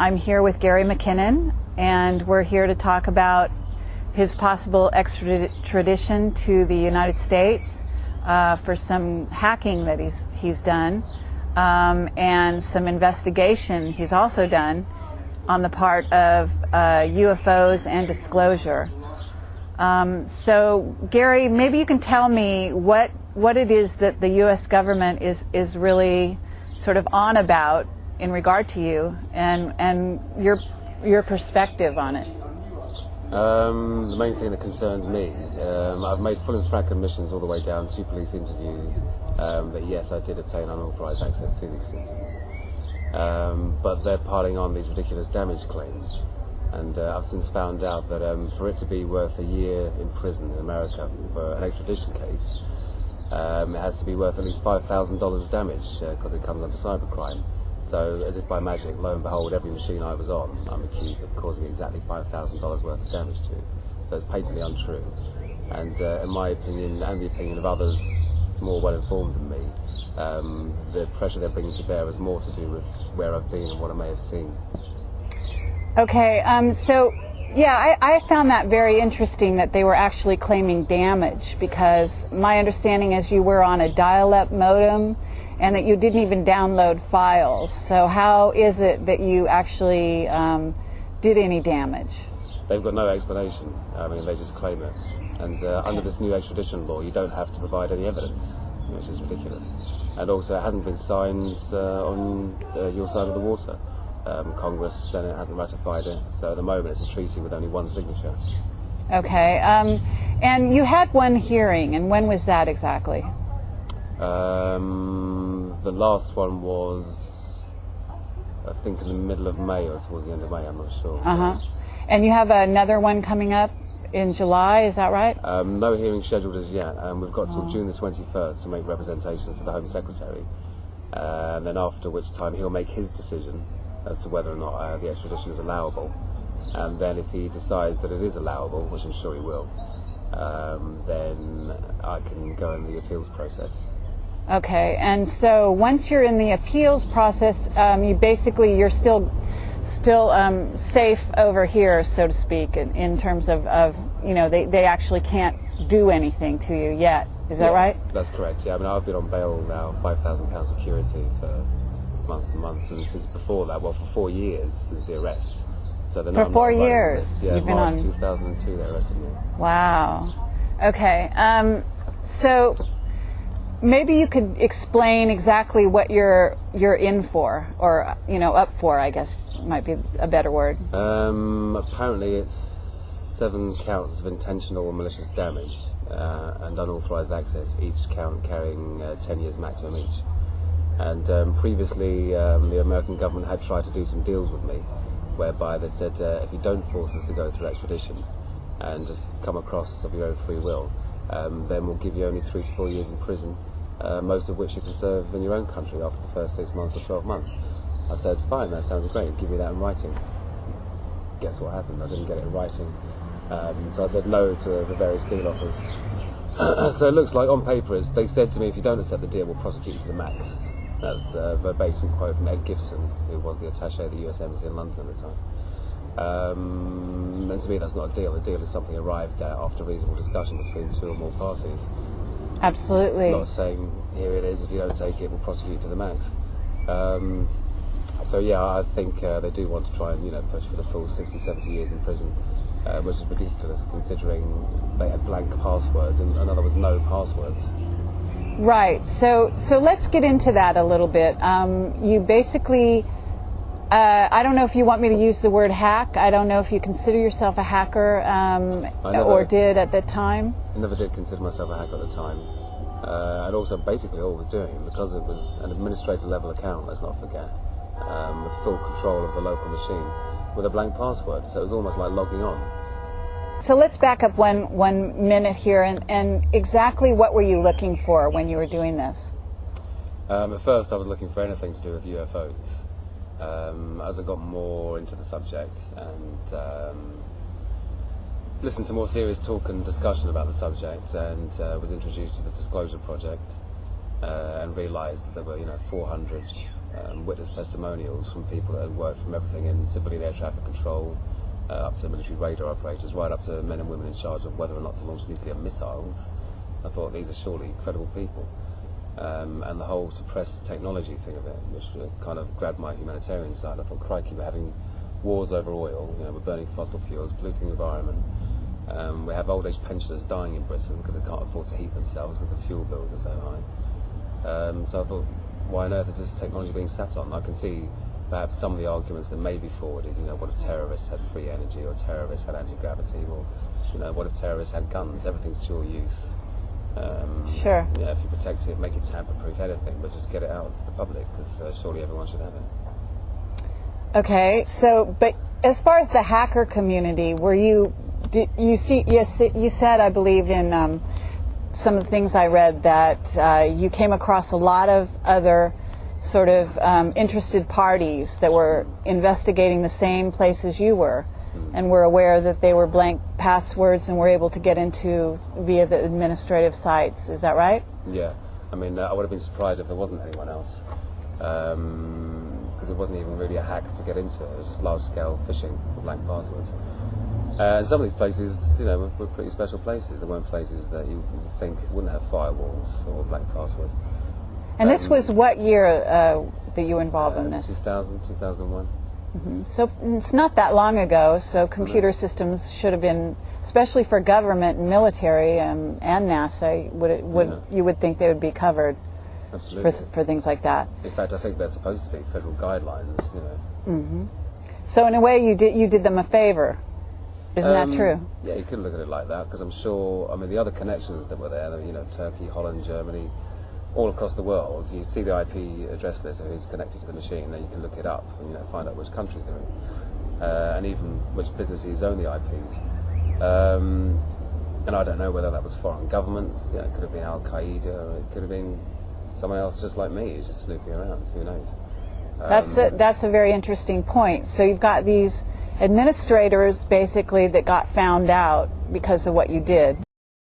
I'm here with Gary McKinnon, and we're here to talk about his possible extradition to the United States for some hacking that he's done, and some investigation he's also done on the part of UFOs and disclosure. So, Gary, maybe you can tell me what it is that the U.S. government is really sort of on about in regard to you, and your perspective on it. The main thing that concerns me, I've made full and frank admissions all the way down to police interviews that yes, I did obtain unauthorized access to these systems. But they're piling on these ridiculous damage claims. And I've since found out that for it to be worth a year in prison in America for an extradition case, it has to be worth at least $5,000 damage because it comes under cybercrime. So, as if by magic, lo and behold, every machine I was on, I'm accused of causing exactly $5,000 worth of damage to. So it's patently untrue. And in my opinion, and the opinion of others more well-informed than me, the pressure they're bringing to bear is more to do with where I've been and what I may have seen. Okay, so yeah, I found that very interesting that they were actually claiming damage, because my understanding is you were on a dial-up modem and that you didn't even download files. So how is it that you actually did any damage? They've got no explanation. I mean, they just claim it. And under this new extradition law, you don't have to provide any evidence, which is ridiculous. And also, it hasn't been signed on your side of the water. Congress, Senate hasn't ratified it, so at the moment it's a treaty with only one signature. Okay, and you had one hearing, and when was that exactly? The last one was, I think, in the middle of May or towards the end of May, I'm not sure. Uh-huh. And you have another one coming up in July, is that right? No hearing scheduled as yet. We've got till June the 21st to make representations to the Home Secretary, and then after which time he'll make his decision as to whether or not the extradition is allowable. And then if he decides that it is allowable, which I'm sure he will, then I can go in the appeals process. Okay, and so once you're in the appeals process, you're still safe over here, so to speak, in terms of they actually can't do anything to you yet. Is that right? That's correct. Yeah, I mean, I've been on bail now, £5,000 security for months and months, and since before that, well, for 4 years since the arrest. So for 4 years, yeah, you've been March on. 2002, they arrested me. Wow. Okay. So maybe you could explain exactly what you're in for, or up for, I guess might be a better word. Apparently, it's 7 counts of intentional malicious damage and unauthorized access, each count carrying 10 years maximum each. And previously, the American government had tried to do some deals with me, whereby they said, if you don't force us to go through extradition and just come across of your own free will, then we'll give you only 3 to 4 years in prison, most of which you can serve in your own country after the first 6 months or 12 months. I said, fine, that sounds great, give me that in writing. Guess what happened? I didn't get it in writing. So I said no to the various deal offers. So it looks like on paper, they said to me, if you don't accept the deal, we'll prosecute you to the max. That's a verbatim quote from Ed Gibson, who was the attaché of the US Embassy in London at the time. And to me, that's not a deal. A deal is something arrived at after reasonable discussion between 2 or more parties. Absolutely. Not saying, here it is, if you don't take it, we'll prosecute you to the max. So yeah, I think they do want to try and push for the full 60, 70 years in prison, which is ridiculous considering they had blank passwords and there was no passwords. Right. So let's get into that a little bit. You basically, I don't know if you want me to use the word hack. I don't know if you consider yourself a hacker or did at the time. I never did consider myself a hacker at the time. And also basically all I was doing, because it was an administrator level account, let's not forget, with full control of the local machine, with a blank password. So it was almost like logging on. So let's back up one minute here, and exactly what were you looking for when you were doing this? At first I was looking for anything to do with UFOs. As I got more into the subject and listened to more serious talk and discussion about the subject, and was introduced to the Disclosure Project, and realised that there were 400 witness testimonials from people that had worked from everything in civilian air traffic control up to military radar operators, right up to men and women in charge of whether or not to launch nuclear missiles. I thought, these are surely credible people. And the whole suppressed technology thing of it, which kind of grabbed my humanitarian side. I thought, crikey, we're having wars over oil, we're burning fossil fuels, polluting the environment. We have old age pensioners dying in Britain because they can't afford to heat themselves because the fuel bills are so high. So I thought, why on earth is this technology being sat on? I can see perhaps some of the arguments that may be forwarded, what if terrorists had free energy, or terrorists had anti-gravity, or what if terrorists had guns? Everything's dual use. Sure. Yeah, if you protect it, make it tamper-proof, anything, but just get it out to the public, because surely everyone should have it. Okay, so, but as far as the hacker community, you said, I believe, in some of the things I read, that you came across a lot of other sort of interested parties that were investigating the same places you were, and were aware that they were blank passwords and were able to get into via the administrative sites. Is that right? Yeah. I mean, I would have been surprised if there wasn't anyone else, because it wasn't even really a hack to get into. It was just large-scale phishing for blank passwords. And some of these places, were pretty special places. They weren't places that you would think wouldn't have firewalls or blank passwords. And this was what year that you were involved in this? 2000, 2001. Mm-hmm. So it's not that long ago, so computer systems should have been, especially for government and military and NASA, you would think they would be covered. Absolutely. For things like that. In fact, I think they're supposed to be federal guidelines, Mm-hmm. So in a way, you did them a favor. Isn't that true? Yeah, you could look at it like that, because I'm sure, the other connections that were there, Turkey, Holland, Germany, all across the world, you see the IP address list of who's connected to the machine, then you can look it up and find out which countries they're in, and even which businesses own the IPs. And I don't know whether that was foreign governments. It could have been Al Qaeda, or it could have been someone else just like me who's just snooping around. Who knows? That's a very interesting point. So you've got these administrators basically that got found out because of what you did,